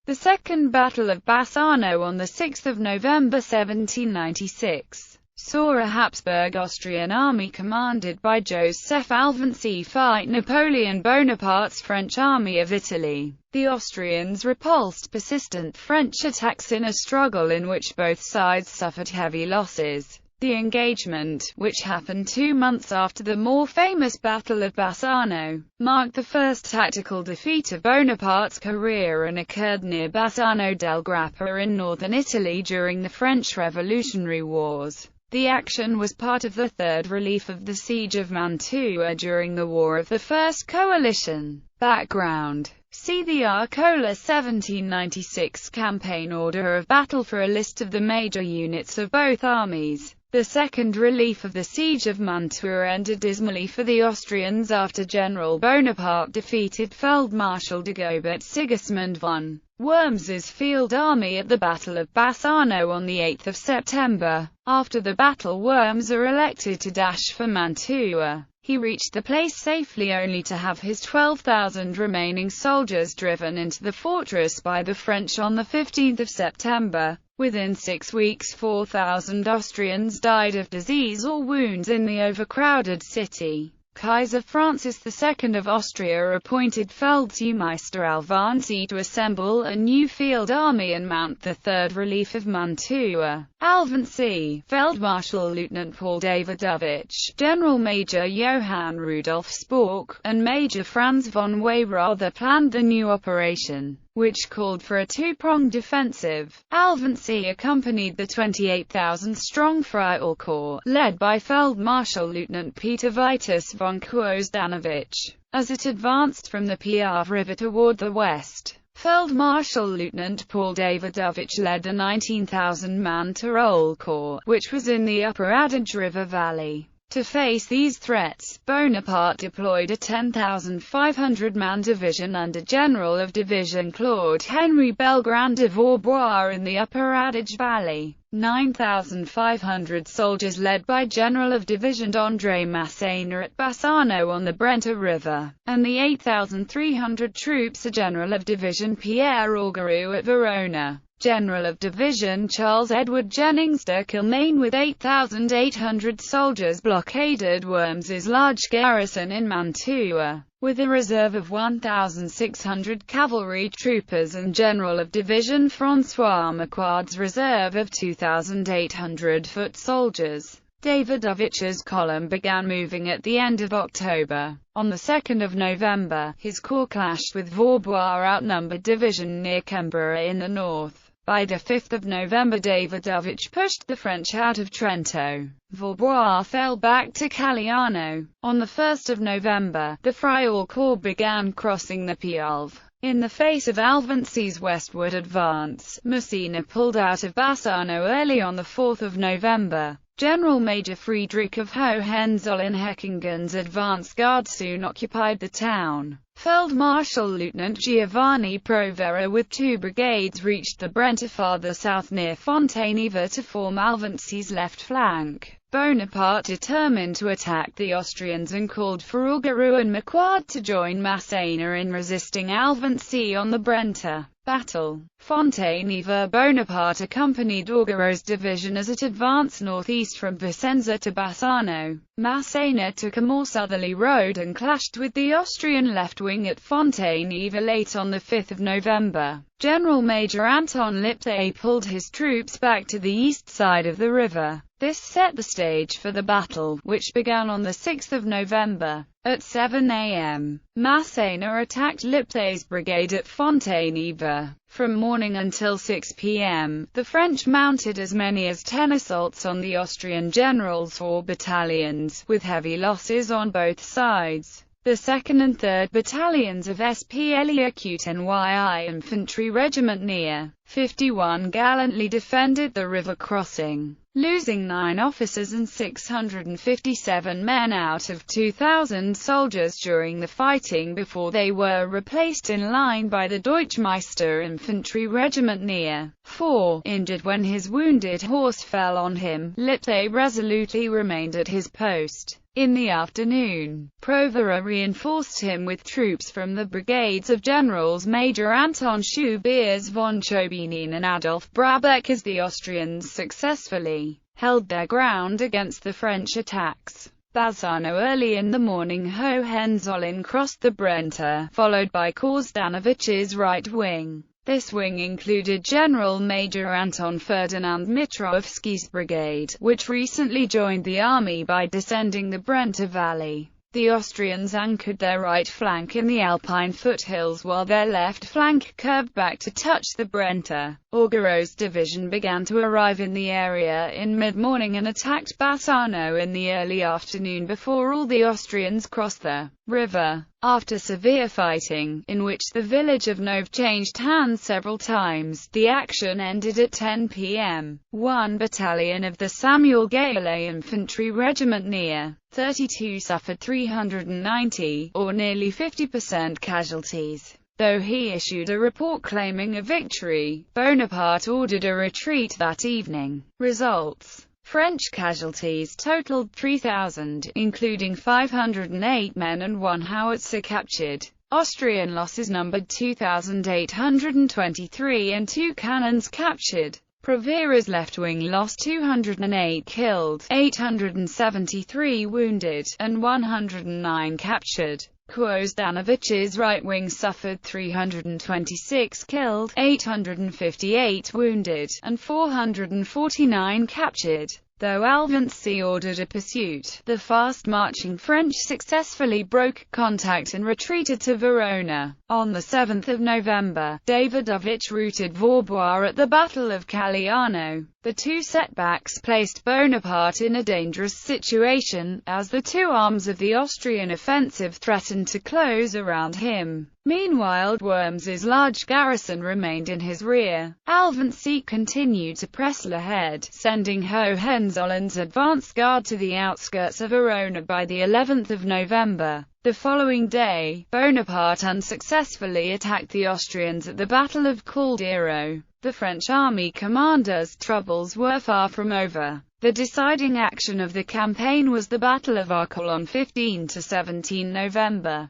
The Second Battle of Bassano on 6 November 1796 saw a Habsburg Austrian army commanded by Joseph Alvanci fight Napoleon Bonaparte's French army of Italy. The Austrians repulsed persistent French attacks in a struggle in which both sides suffered heavy losses. The engagement, which happened 2 months after the more famous Battle of Bassano, marked the first tactical defeat of Bonaparte's career and occurred near Bassano del Grappa in northern Italy during the French Revolutionary Wars. The action was part of the third relief of the Siege of Mantua during the War of the First Coalition. Background: see the Arcola 1796 campaign order of battle for a list of the major units of both armies. The second relief of the Siege of Mantua ended dismally for the Austrians after General Bonaparte defeated Feldmarschall Dagobert Sigismund von Worms's field army at the Battle of Bassano on 8 September. After the battle, Worms were elected to dash for Mantua. He reached the place safely only to have his 12,000 remaining soldiers driven into the fortress by the French on 15 September. Within 6 weeks 4,000 Austrians died of disease or wounds in the overcrowded city. Kaiser Francis II of Austria appointed Feldseemeister Alvanci to assemble a new field army and mount the third relief of Mantua. Alvanci, Feldmarschall Lieutenant Paul Davidovich, General Major Johann Rudolf Spork, and Major Franz von Weyrother planned the new operation, which called for a two-pronged defensive. Alvanci accompanied the 28,000-strong Friaul Corps, led by Feldmarschall Lieutenant Peter Vitus von Kozdanowicz, as it advanced from the Piave River toward the west. Feldmarschall Lieutenant Paul Davidovich led a 19,000-man Tyrol Corps, which was in the upper Adige River valley. To face these threats, Bonaparte deployed a 10,500-man division under General of Division Claude-Henri Belgrand de Vaubois in the upper Adige Valley, 9,500 soldiers led by General of Division André Masséna at Bassano on the Brenta River, and the 8,300 troops of General of Division Pierre Augereau at Verona. General of Division Charles Edward Jennings de Kilmaine with 8,800 soldiers blockaded Worms's large garrison in Mantua, with a reserve of 1,600 cavalry troopers and General of Division François Macquard's reserve of 2,800 foot soldiers. Davidovich's column began moving at the end of October. On the 2nd of November, his corps clashed with Vaubois' outnumbered division near Cambrai in the north. By the 5th of November, Davidovich pushed the French out of Trento. Vaubois fell back to Caliano. On the 1st of November, the Friaul Corps began crossing the Piave. In the face of Alvanci's westward advance, Masséna pulled out of Bassano early on the 4th of November. General Major Friedrich of Hohenzollern-Hechingen's advance guard soon occupied the town. Feldmarschall Lieutenant Giovanni Provera with 2 brigades reached the Brenta farther south near Fontainebleau to form Alvanci's left flank. Bonaparte determined to attack the Austrians and called for Augereau and Macquard to join Masséna in resisting Alvanci on the Brenta battle. Fontainebleau. Bonaparte accompanied Augereau's division as it advanced northeast from Vicenza to Bassano. Masséna took a more southerly road and clashed with the Austrian left wing at Fontainebleau late on the 5th of November. General Major Anton Lipthay pulled his troops back to the east side of the river. This set the stage for the battle, which began on the 6th of November. At 7 a.m., Masséna attacked Lipthay's brigade at Fontainebleau. From morning until 6 p.m., the French mounted as many as 10 assaults on the Austrian generals' 4 battalions, with heavy losses on both sides. The 2nd and 3rd Battalions of SPLE Acute NYI Infantry Regiment near 51 gallantly defended the river crossing, losing 9 officers and 657 men out of 2,000 soldiers during the fighting before they were replaced in line by the Deutschmeister infantry regiment near 4. Injured when his wounded horse fell on him, Lipthay resolutely remained at his post. In the afternoon, Provera reinforced him with troops from the brigades of Generals Major Anton Schubiers von Chobenin and Adolf Brabeck as the Austrians successfully held their ground against the French attacks. Bassano. Early in the morning, Hohenzollern crossed the Brenta, followed by Kozdanovich's right wing. This wing included General Major Anton Ferdinand Mitrovsky's brigade, which recently joined the army by descending the Brenta Valley. The Austrians anchored their right flank in the Alpine foothills while their left flank curved back to touch the Brenta. Augereau's division began to arrive in the area in mid-morning and attacked Bassano in the early afternoon before all the Austrians crossed the river. After severe fighting, in which the village of Nove changed hands several times, the action ended at 10 p.m. One battalion of the Samuel Gaillé infantry regiment near 32 suffered 390, or nearly 50% casualties. Though he issued a report claiming a victory, Bonaparte ordered a retreat that evening. Results: French casualties totaled 3,000, including 508 men and 1 howitzer captured. Austrian losses numbered 2,823 and 2 cannons captured. Provera's left wing lost 208 killed, 873 wounded, and 109 captured. Kozdanovich's right wing suffered 326 killed, 858 wounded, and 449 captured. Though Alvancy ordered a pursuit, the fast-marching French successfully broke contact and retreated to Verona. On the 7th of November, Davidovich routed Vaubois at the Battle of Caliano. The two setbacks placed Bonaparte in a dangerous situation, as the two arms of the Austrian offensive threatened to close around him. Meanwhile, Worms's large garrison remained in his rear. Alvancy continued to press ahead, sending Hohenzollern's advance guard to the outskirts of Verona by the 11th of November. The following day, Bonaparte unsuccessfully attacked the Austrians at the Battle of Caldero. The French army commander's troubles were far from over. The deciding action of the campaign was the Battle of Arcole on 15–17 November.